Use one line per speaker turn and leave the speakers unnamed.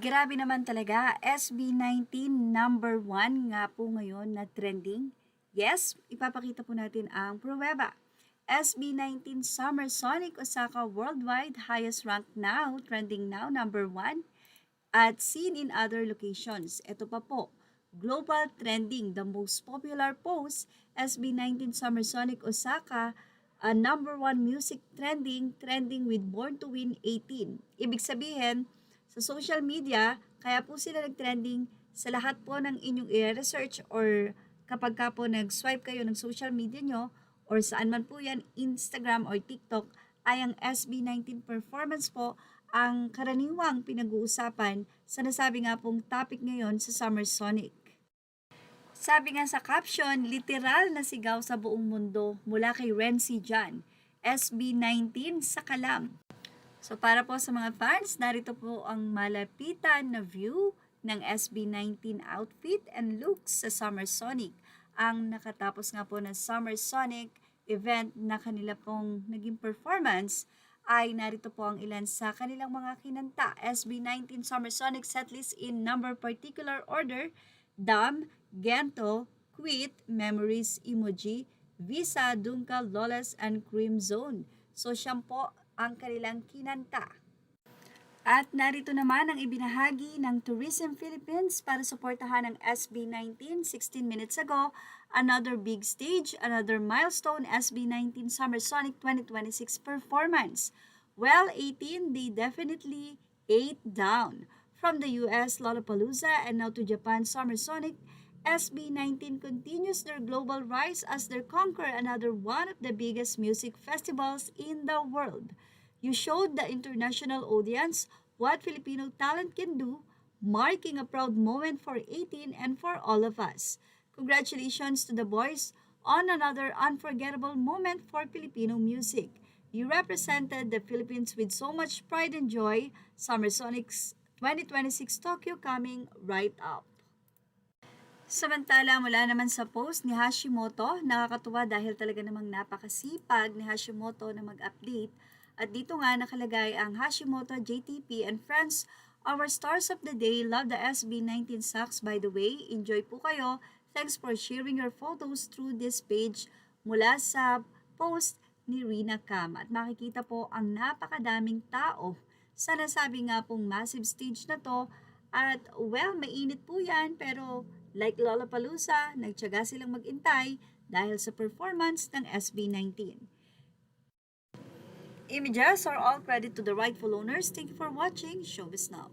Grabe naman talaga, SB19 number 1 nga po ngayon na trending. Yes, ipapakita po natin ang pruweba. SB19 Summer Sonic Osaka worldwide highest ranked now, trending now number 1 at seen in other locations. Ito pa po, global trending, the most popular post, SB19 Summer Sonic Osaka, number 1 music trending with Born to Win 18. Ibig sabihin, sa social media, kaya po sila nag-trending sa lahat po ng inyong i-research or kapag ka po nag-swipe kayo ng social media nyo or saan man po yan, Instagram or TikTok, ay ang SB19 performance po ang karaniwang pinag-uusapan sa nasabi nga pong topic ngayon sa Summer Sonic. Sabi nga sa caption, literal na sigaw sa buong mundo mula kay Renzi Jan, SB19 sa kalam. So para po sa mga fans, narito po ang malapitan na view ng SB19 outfit and looks sa Summer Sonic. Ang nakatapos nga po ng Summer Sonic event na kanila pong naging performance ay narito po ang ilan sa kanilang mga kinanta. SB19 Summer Sonic setlist in number particular order, Dam, Gento, Quit, Memories, Emoji, Visa, Dunka, Lawless, and Cream Zone. So siyam po ang kanilang kinanta. At narito naman ang ibinahagi ng Tourism Philippines para suportahan ang SB19 16 minutes ago. Another big stage, another milestone, SB19 Summer Sonic 2026 performance. Well, 18, they definitely ate down. From the US Lollapalooza and now to Japan Summer Sonic, SB19 continues their global rise as they conquer another one of the biggest music festivals in the world. You showed the international audience what Filipino talent can do, marking a proud moment for 18 and for all of us. Congratulations to the boys on another unforgettable moment for Filipino music. You represented the Philippines with so much pride and joy. Summer Sonic's 2026 Tokyo coming right up. Samantala, mula naman sa post ni Hashimoto, nakakatuwa dahil talaga namang napakasipag ni Hashimoto na mag-update. At dito nga nakalagay ang Hashimoto, JTP, and friends, our stars of the day. Love the SB19 socks by the way. Enjoy po kayo. Thanks for sharing your photos through this page mula sa post ni Rina Cam. At makikita po ang napakadaming tao sa nasabi nga pong massive stage na to. At well, mainit po yan pero like Lollapalooza, nagtiyaga silang mag-intay dahil sa performance ng SB19. Images are all credit to the rightful owners. Thank you for watching Showbiz Now.